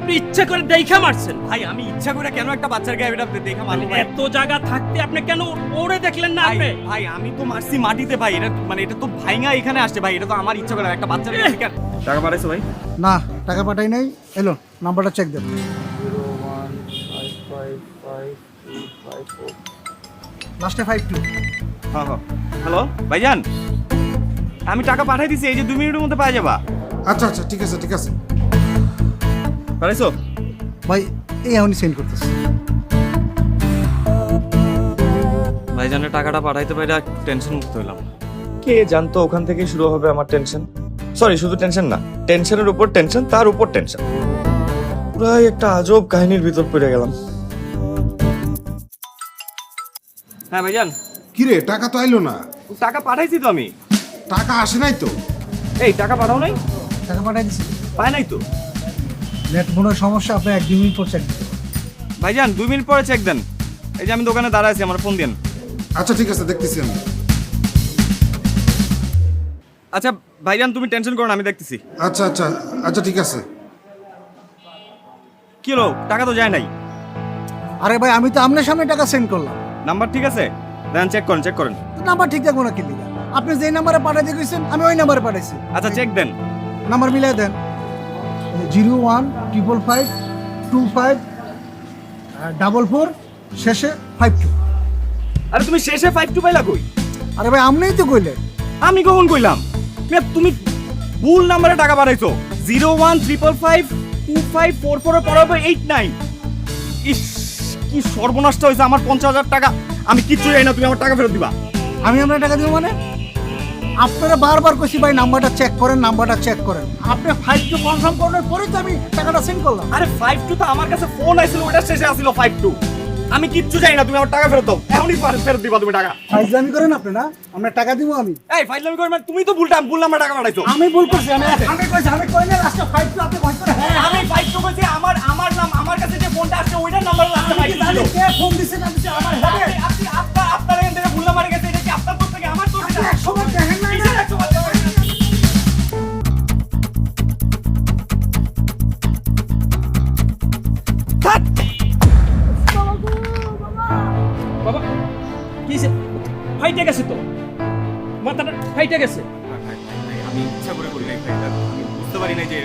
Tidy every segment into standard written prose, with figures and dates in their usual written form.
আপনি ইচ্ছা করে দেখা মারছেন। ভাই আমি ইচ্ছা করে কেন একটা বাচ্চার গায়ে এটা দেখা মারবো ভাই? এত জায়গা থাকতে আপনি কেন ওরে দেখলেন না? আপনি ভাই আমি তো মারছি মাটিতে ভাই, এটা মানে এটা তো ভাইঙা এখানে আসছে ভাই, এটা তো আমার ইচ্ছা করে একটা বাচ্চার গায়ে টাকা পাঠাইছো ভাই? না, টাকা পাঠাই নাই। এলো নাম্বারটা চেক দেন। লাস্টে 52। হ্যাঁ হ্যাঁ। হ্যালো ভাইজান, আমি টাকা পাঠাই দিছি, এই যে 2 মিনিটের মধ্যে পাওয়া যাবা। আচ্ছা আচ্ছা, ঠিক আছে ঠিক আছে। পাঠাইছো? ভাই এই এখনই সেন্ড করতেছি। ভাইজানের টাকাটা পাঠাইতে পারে টেনশন মুক্ত হইলাম। কে জানতো ওখান থেকে শুরু হবে আমার টেনশন। সরি, শুধু টেনশন না, টেনশনের উপর টেনশন, তার উপর টেনশন। পুরাই একটা আজব কাহিনীর ভিতর পড়ে গেলাম। হ্যাঁ ভাইজান। কিরে, টাকা তো আইলো না। টাকা পাঠাইছি তো আমি। টাকা আসে নাই তো। এই টাকা পাঠাও নাই? টাকা পাঠাই দিছি। পায় নাই তো। নেট মনে সমস্যা, আপনি 1-2 মিনিট পর চেক দিতে। ভাইজান 2 মিনিট পরে চেক দেন। এই যে আমি দোকানে দাঁড়ায় আছি, আমার ফোন দেন। আচ্ছা ঠিক আছে, দেখতেছি আমি। আচ্ছা ভাইজান তুমি টেনশন করো না, আমি দেখতেছি। আচ্ছা আচ্ছা আচ্ছা, ঠিক আছে। কি হলো, টাকা তো যায় নাই। আরে ভাই আমি তো আপনার সামনে টাকা সেন্ড করলাম। নাম্বার ঠিক আছে? দেন চেক করেন, চেক করেন। নাম্বার ঠিক থাকবো না কি লিগা? আপনি যেই নাম্বারে পাঠাইতে গেছেন আমি ওই নাম্বারে পাঠাইছি। আচ্ছা চেক দেন। নাম্বার মিলাই দেন। 015525 শেষে 52। আরে তুমি শেষে 52 পাইলা কই? আরে ভাই আমনেই তো কইলেন। আমি কখন কইলাম? তুমি ভুল নাম্বারে টাকা পাঠাইছো। 01552544 পরে 89। ইস, কি সর্বনষ্ট হয়েছে আমার 50,000 টাকা। আমি কিচ্ছু জানি না, তুমি আমার টাকা ফেরত দিবা। আমি আপনার টাকা দিব মানে? আপনারা বারবার কইছি ভাই নাম্বারটা চেক করেন, নাম্বারটা চেক করেন। আপনি 52 কনফার্ম করার পরেই তো আমি টাকাটা সেন্ড করলাম। আরে 52 তো আমার কাছে ফোন আইছিল, ওটা শেষে আসিল 52। আমি কিচ্ছু জানি না, তুমি আমার টাকা ফেরত দাও। এখনই ফেরত দিবা তুমি টাকা। ফাইজলামি করেন আপনি না? আমরা টাকা দিব আমি। এই ফাইজলামি করবে মানে? তুমি তো ভুল নাম্বার টাকা পাঠাইছো। আমি ভুল করছি, আমি কইছি আমি কই না লাস্টে 52 আপনি কই করে। হ্যাঁ আমি 52 কইছি, আমার নাম, আমার কাছে যে ফোনটা আসছে ওইটার নাম্বার লাস্টে আমি জানি 52 কে ফোন দিছে না দিছে আমার আপনি হেডে। আপনি আপনার এখান থেকে ভুল নাম্বারে গেছে, এটা কি আপনার দোষ থেকে আমার দোষ? এটা 100 বার দেখেন না। কিসের 100 বার দেখেন? থাক। বাবা কিসে ফাইটে গেছে তো, মাথাটা ফাইটে গেছে। আমি ইচ্ছা করে করি নাই ভাই, আমি বুঝতে পারি নাই যে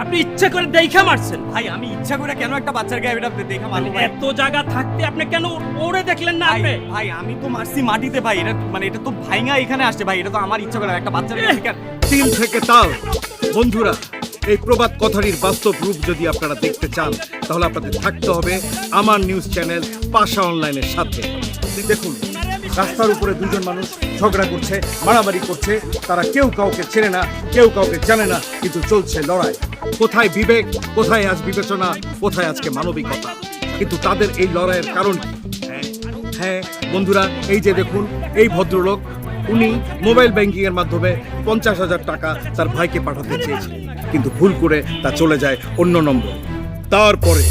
আপনি ইচ্ছা করে দেখা মারছেন। ভাই আমি ইচ্ছা করে কেন একটা বাচ্চার গায়ে এটা দেখা মারবো ভাই? এত জায়গা থাকতে আপনি কেন ওরে দেখলেন না? আপনি ভাই আমি তো মারছি মাটিতে ভাই, এটা মানে এটা তো ভাইঙা এখানে আসছে ভাই, এটা তো আমার ইচ্ছা করে একটা বাচ্চার গায়ে তিল থেকে তাল। বন্ধুরা, এই প্রবাদ কথাটির বাস্তব রূপ যদি আপনারা দেখতে চান তাহলে আপনাদের থাকতে হবে আমার নিউজ চ্যানেল পাশা অনলাইনের সাথে। দেখুন, রাস্তার উপরে দুজন মানুষ ঝগড়া করছে, মারামারি করছে, তারা কেউ কাউকে চেনে না, কেউ কাউকে জানে না, কিন্তু চলছে লড়াই। কোথায় বিবেক, কোথায় আজ বিবেচনা, কোথায় আজকে মানবিকতা? কিন্তু তাদের এই লড়াইয়ের কারণ কি? হ্যাঁ বন্ধুরা, এই যে দেখুন, এই ভদ্রলোক, উনি মোবাইল ব্যাংকিং এর মাধ্যমে 50,000 টাকা তার ভাইকে পাঠাতে চেয়েছিলেন, কিন্তু ভুল করে তা চলে যায় অন্য নম্বর। তারপরে